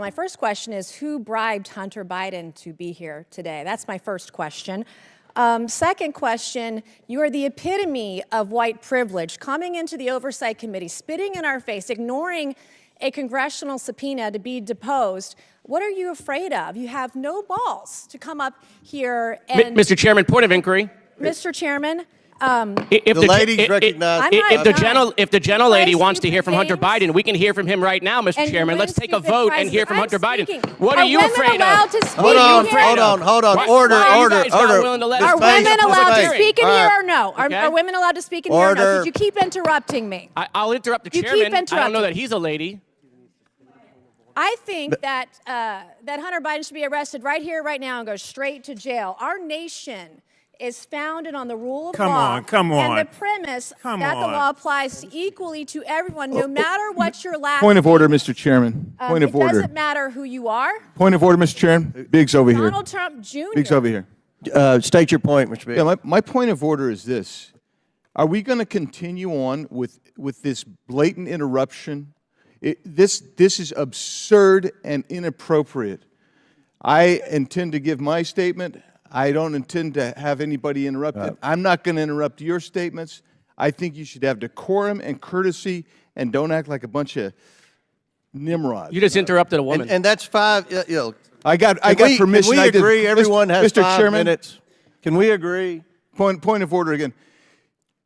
My first question is, who bribed Hunter Biden to be here today? That's my first question. Second question, you are the epitome of white privilege, coming into the Oversight Committee, spitting in our face, ignoring a congressional subpoena to be deposed. What are you afraid of? You have no balls to come up here and— Mr. Chairman, point of inquiry. Mr. Chairman, If The ladies recognize. if the gentlelady wants to hear from Hunter things. Biden, we can hear from him right now, Mr. And Chairman. you Let's take a instigate vote and hear from I'm Hunter Biden. speaking. What are you women afraid allowed of? to speak Hold in on, here? hold on. Why- Order, why are you order, guys not order. willing to let Ms. us Are Mace, women Ms. allowed to Mace. speak in All here right. or no? Okay. Are women allowed to speak in here or no? Order. Because you keep interrupting me. I'll interrupt the You keep chairman. I don't know interrupting. that he's a lady. I think that Hunter Biden should be arrested right here, right now, and go straight to jail. Our nation is founded on the rule of law. Come on. And the premise Come that the on. law applies equally to everyone, no matter what your last Point of name. order, Mr. Chairman. Point of It order. doesn't matter who you are. Point of order, Mr. Chairman. Biggs over here. Donald Trump Jr. Biggs over here. State your point, Mr. Biggs. Yeah, my point of order is this. Are we going to continue on with this blatant interruption? This is absurd and inappropriate. I intend to give my statement. I don't intend to have anybody interrupted. I'm not going to interrupt your statements. I think you should have decorum and courtesy and don't act like a bunch of nimrods. You just interrupted a woman. And that's five. I got permission. Can we I did- agree? Everyone has Mr. 5 Chairman, minutes. Can we agree? Point of order again.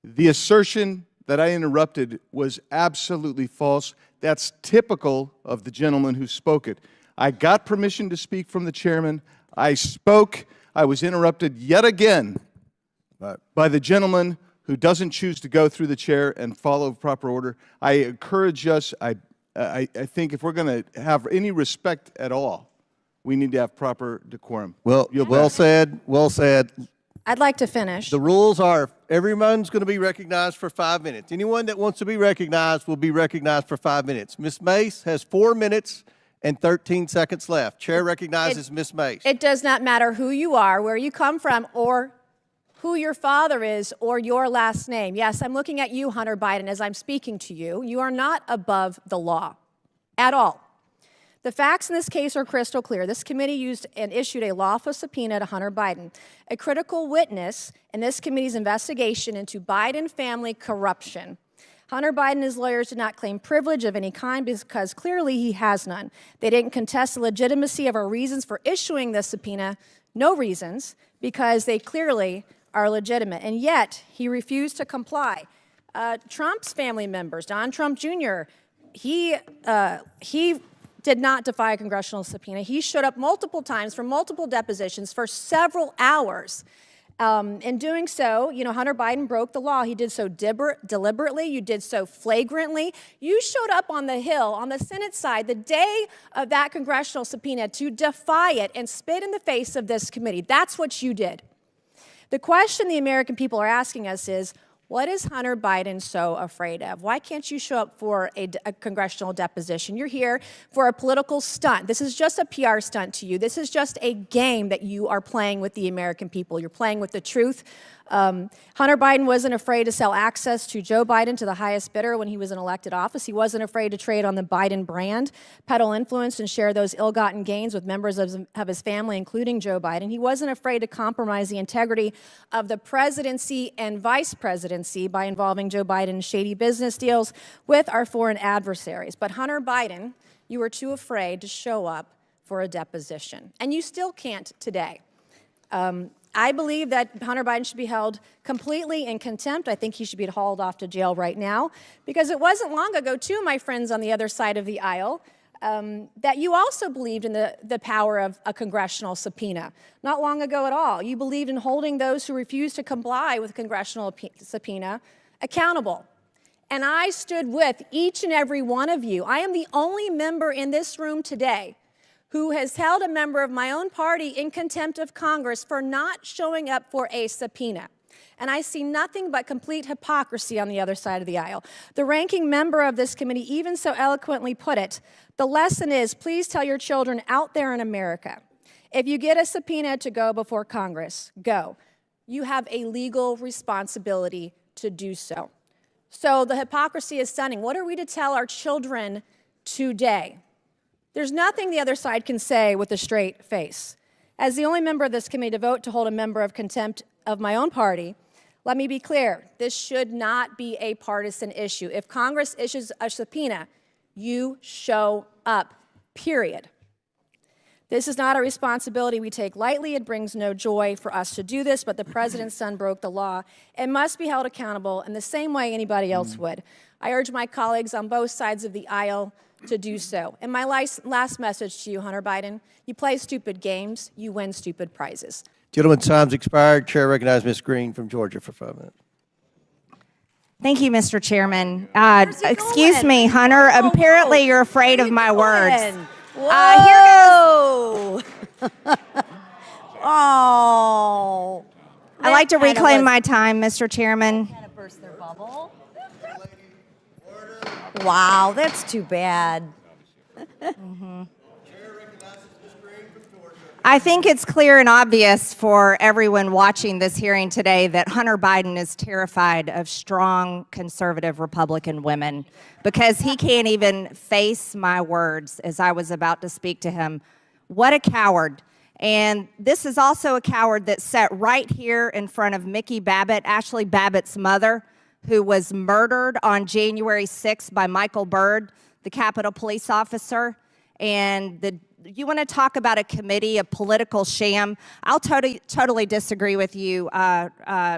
The assertion that I interrupted was absolutely false. That's typical of the gentleman who spoke it. I got permission to speak from the chairman. I spoke. I was interrupted yet again by the gentleman who doesn't choose to go through the chair and follow proper order. I encourage us, I think if we're going to have any respect at all, we need to have proper decorum. Well said. Well said. I'd like to finish. The rules are everyone's going to be recognized for 5 minutes. Anyone that wants to be recognized will be recognized for 5 minutes. Ms. Mace has 4 minutes and 13 seconds left. Chair recognizes Ms. Mace. It does not matter who you are, where you come from, or who your father is, or your last name. Yes, I'm looking at you, Hunter Biden, as I'm speaking to you. You are not above the law at all. The facts in this case are crystal clear. This committee used and issued a lawful subpoena to Hunter Biden, a critical witness in this committee's investigation into Biden family corruption. Hunter Biden and his lawyers did not claim privilege of any kind because clearly he has none. They didn't contest the legitimacy of our reasons for issuing this subpoena, no reasons, because they clearly are legitimate. And yet, he refused to comply. Trump's family members, Don Trump Jr., he did not defy a congressional subpoena. He showed up multiple times for multiple depositions for several hours. In doing so, Hunter Biden broke the law. He did so deliberately. You did so flagrantly. You showed up on the Hill, on the Senate side, the day of that congressional subpoena to defy it and spit in the face of this committee. That's what you did. The question the American people are asking us is, what is Hunter Biden so afraid of? Why can't you show up for a congressional deposition? You're here for a political stunt. This is just a PR stunt to you. This is just a game that you are playing with the American people. You're playing with the truth. Hunter Biden wasn't afraid to sell access to Joe Biden to the highest bidder when he was in elected office. He wasn't afraid to trade on the Biden brand, peddle influence, and share those ill-gotten gains with members of his family, including Joe Biden. He wasn't afraid to compromise the integrity of the presidency and vice presidency by involving Joe Biden in shady business deals with our foreign adversaries. But Hunter Biden, you were too afraid to show up for a deposition. And you still can't today. I believe that Hunter Biden should be held completely in contempt. I think he should be hauled off to jail right now, because it wasn't long ago, too, my friends on the other side of the aisle, that you also believed in the power of a congressional subpoena. Not long ago at all. You believed in holding those who refused to comply with a congressional subpoena accountable. And I stood with each and every one of you. I am the only member in this room today who has held a member of my own party in contempt of Congress for not showing up for a subpoena. And I see nothing but complete hypocrisy on the other side of the aisle. The ranking member of this committee even so eloquently put it, the lesson is, please tell your children out there in America, if you get a subpoena to go before Congress, go. You have a legal responsibility to do so. So the hypocrisy is stunning. What are we to tell our children today? There's nothing the other side can say with a straight face. As the only member of this committee to vote to hold a member of contempt of my own party, let me be clear, this should not be a partisan issue. If Congress issues a subpoena, you show up, period. This is not a responsibility we take lightly. It brings no joy for us to do this, but the president's son broke the law and must be held accountable in the same way anybody else would. I urge my colleagues on both sides of the aisle to do so. And my last message to you, Hunter Biden, you play stupid games, you win stupid prizes. Gentleman's time's expired. Chair recognizes Ms. Green from Georgia for 5 minutes. Thank you, Mr. Chairman. Where's he Excuse going? me, Hunter. Whoa, whoa, Apparently, whoa. you're afraid Where of you my going? words. Whoa! Oh. I'd like to That kinda reclaim was- my time, Mr. Chairman. Kind of burst their bubble. Wow, that's too bad. I think it's clear and obvious for everyone watching this hearing today that Hunter Biden is terrified of strong conservative Republican women because he can't even face my words as I was about to speak to him. What a coward. And this is also a coward that sat right here in front of Mickey Babbitt, Ashley Babbitt's mother, who was murdered on January 6th by Michael Byrd, the Capitol Police officer. And you want to talk about a committee, a political sham? I'll totally disagree with you,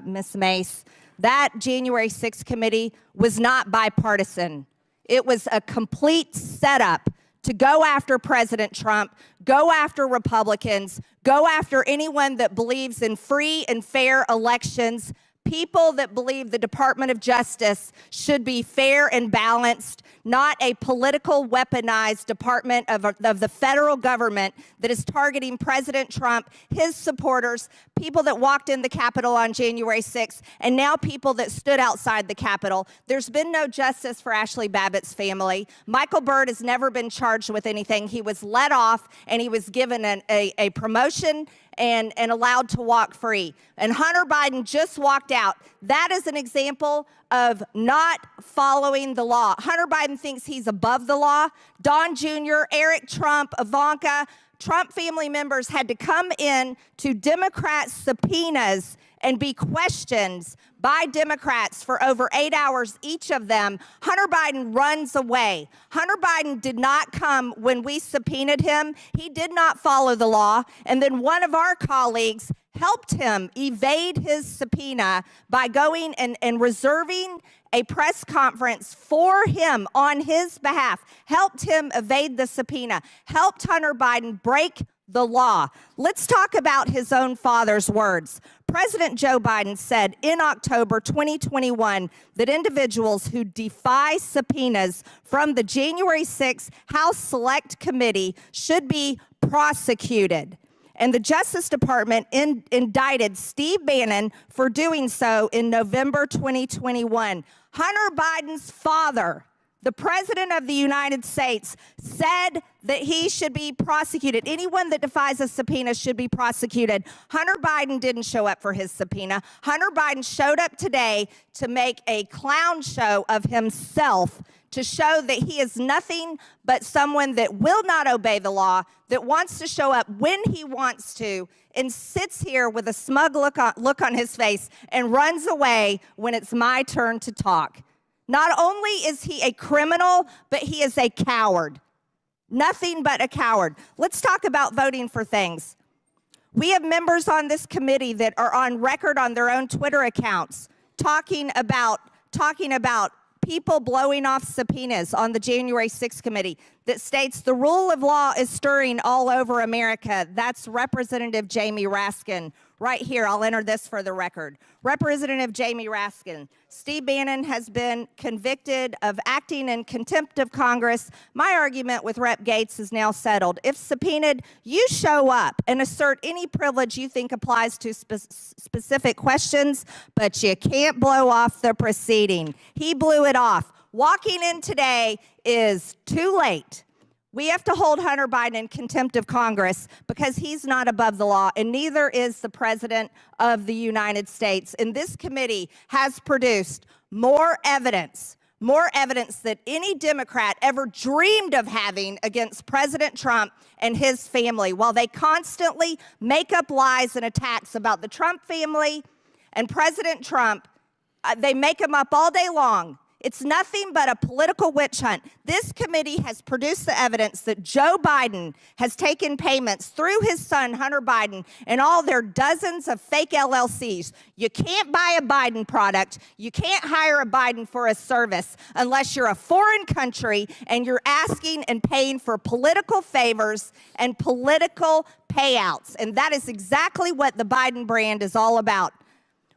Ms. Mace. That January 6th committee was not bipartisan. It was a complete setup to go after President Trump, go after Republicans, go after anyone that believes in free and fair elections, people that believe the Department of Justice should be fair and balanced, not a political weaponized department of the federal government that is targeting President Trump, his supporters, people that walked in the Capitol on January 6th, and now people that stood outside the Capitol. There's been no justice for Ashley Babbitt's family. Michael Byrd has never been charged with anything. He was let off, and he was given a promotion and allowed to walk free. And Hunter Biden just walked out. That is an example of not following the law. Hunter Biden thinks he's above the law. Don Jr., Eric Trump, Ivanka, Trump family members had to come in to Democrat subpoenas and be questioned by Democrats for over 8 hours, each of them. Hunter Biden runs away. Hunter Biden did not come when we subpoenaed him. He did not follow the law. And then one of our colleagues helped him evade his subpoena by going and reserving a press conference for him on his behalf, helped him evade the subpoena, helped Hunter Biden break the law. Let's talk about his own father's words. President Joe Biden said in October 2021 that individuals who defy subpoenas from the January 6th House Select Committee should be prosecuted. And the Justice Department indicted Steve Bannon for doing so in November 2021. Hunter Biden's father, the President of the United States, said that he should be prosecuted. Anyone that defies a subpoena should be prosecuted. Hunter Biden didn't show up for his subpoena. Hunter Biden showed up today to make a clown show of himself, to show that he is nothing but someone that will not obey the law, that wants to show up when he wants to, and sits here with a smug look on his face and runs away when it's my turn to talk. Not only is he a criminal, but he is a coward. Nothing but a coward. Let's talk about voting for things. We have members on this committee that are on record on their own Twitter accounts talking about people blowing off subpoenas on the January 6th committee that states the rule of law is stirring all over America. That's Representative Jamie Raskin. Right here, I'll enter this for the record. Representative Jamie Raskin. Steve Bannon has been convicted of acting in contempt of Congress. My argument with Rep. Gates is now settled. If subpoenaed, you show up and assert any privilege you think applies to specific questions, but you can't blow off the proceeding. He blew it off. Walking in today is too late. We have to hold Hunter Biden in contempt of Congress because he's not above the law, and neither is the President of the United States. And this committee has produced more evidence more evidence that any Democrat ever dreamed of having against President Trump and his family, while they constantly make up lies and attacks about the Trump family and President Trump. They make them up all day long. It's nothing but a political witch hunt. This committee has produced the evidence that Joe Biden has taken payments through his son, Hunter Biden, and all their dozens of fake LLCs. You can't buy a Biden product. You can't hire a Biden for a service unless you're a foreign country and you're asking and paying for political favors and political payouts. And that is exactly what the Biden brand is all about.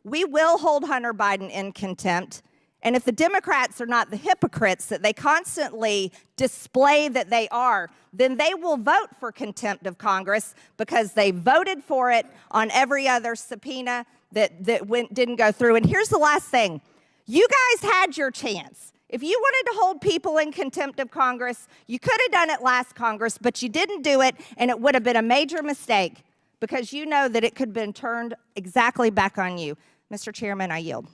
We will hold Hunter Biden in contempt. And if the Democrats are not the hypocrites that they constantly display that they are, then they will vote for contempt of Congress because they voted for it on every other subpoena that didn't go through. And here's the last thing. You guys had your chance. If you wanted to hold people in contempt of Congress, you could have done it last Congress, but you didn't do it, and it would have been a major mistake because you know that it could have been turned exactly back on you. Mr. Chairman, I yield.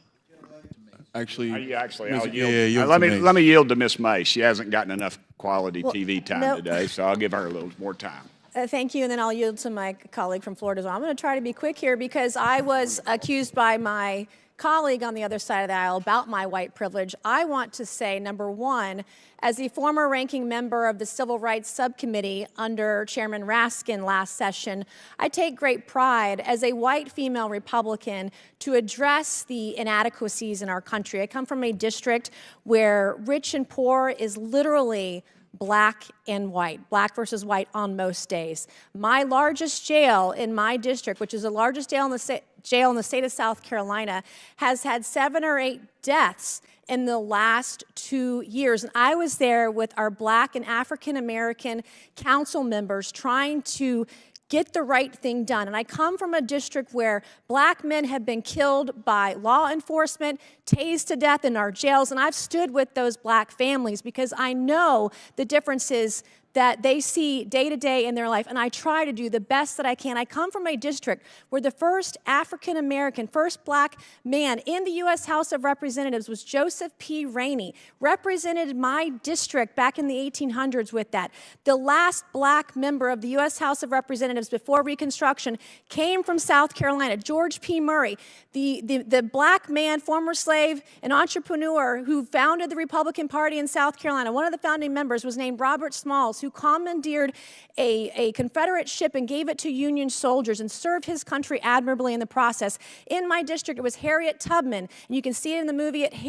Actually, I'll yield. yield let to me yield to Miss Mace. She hasn't gotten enough quality TV time today, so I'll give her a little more time. Thank you, and then I'll yield to my colleague from Florida as well. I'm going to try to be quick here because I was accused by my colleague on the other side of the aisle about my white privilege. I want to say, number one, as the former ranking member of the Civil Rights Subcommittee under Chairman Raskin last session, I take great pride as a white female Republican to address the inadequacies in our country. I come from a district where rich and poor is literally black and white, black versus white on most days. My largest jail in my district, which is the largest jail in the state of South Carolina, has had 7 or 8 deaths in the last 2 years. And I was there with our black and African American council members trying to get the right thing done. And I come from a district where black men have been killed by law enforcement, tased to death in our jails, and I've stood with those black families because I know the differences that they see day to day in their life, and I try to do the best that I can. I come from a district where the first African-American, first black man in the U.S. House of Representatives was Joseph P. Rainey, represented my district back in the 1800s with that. The last black member of the U.S. House of Representatives before Reconstruction came from South Carolina, George P. Murray, the black man, former slave, and entrepreneur who founded the Republican Party in South Carolina. One of the founding members was named Robert Smalls, who commandeered a Confederate ship and gave it to Union soldiers and served his country admirably in the process. In my district, it was Harriet Tubman, and you can see it in the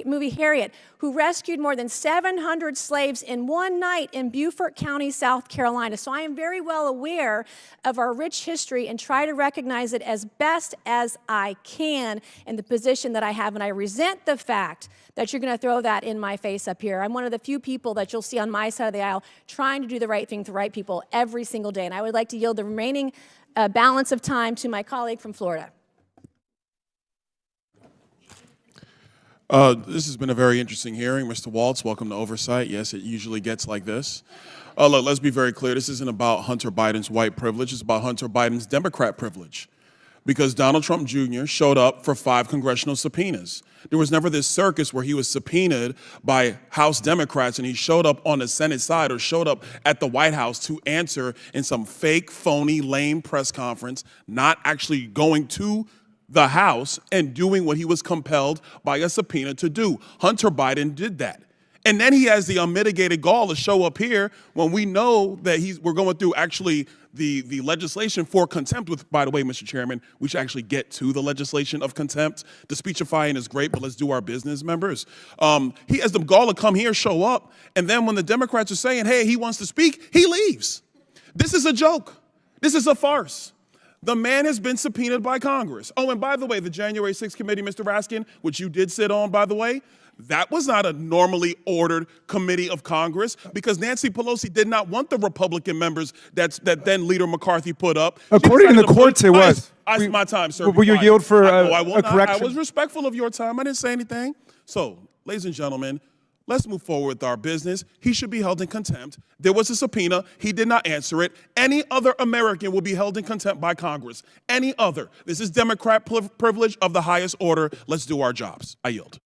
movie Harriet, who rescued more than 700 slaves in one night in Beaufort County, South Carolina. So I am very well aware of our rich history and try to recognize it as best as I can in the position that I have, and I resent the fact that you're going to throw that in my face up here. I'm one of the few people that you'll see on my side of the aisle trying to do the right thing to right people every single day. And I would like to yield the remaining balance of time to my colleague from Florida. this has been a very interesting hearing. Mr. Waltz, welcome to Oversight. Yes, it usually gets like this. Look, let's be very clear. This isn't about Hunter Biden's white privilege. It's about Hunter Biden's Democrat privilege. Because Donald Trump Jr. showed up for 5 congressional subpoenas. There was never this circus where he was subpoenaed by House Democrats and he showed up on the Senate side or showed up at the White House to answer in some fake, phony, lame press conference, not actually going to the House and doing what he was compelled by a subpoena to do. Hunter Biden did that. And then he has the unmitigated gall to show up here when we know that we're going through actually the legislation for contempt, with, by the way, Mr. Chairman, we should actually get to the legislation of contempt. The speechifying is great, but let's do our business, members. He has the gall to come here, show up, and then when the Democrats are saying, hey, he wants to speak, he leaves. This is a joke. This is a farce. The man has been subpoenaed by Congress. Oh, and by the way, the January 6th committee, Mr. Raskin, which you did sit on, by the way, that was not a normally ordered committee of Congress because Nancy Pelosi did not want the Republican members that then Leader McCarthy put up. According to the courts, it was. My time, sir. Will you yield for a correction? I was respectful of your time. I didn't say anything. So, ladies and gentlemen, let's move forward with our business. He should be held in contempt. There was a subpoena. He did not answer it. Any other American will be held in contempt by Congress. Any other. This is Democrat privilege of the highest order. Let's do our jobs. I yield.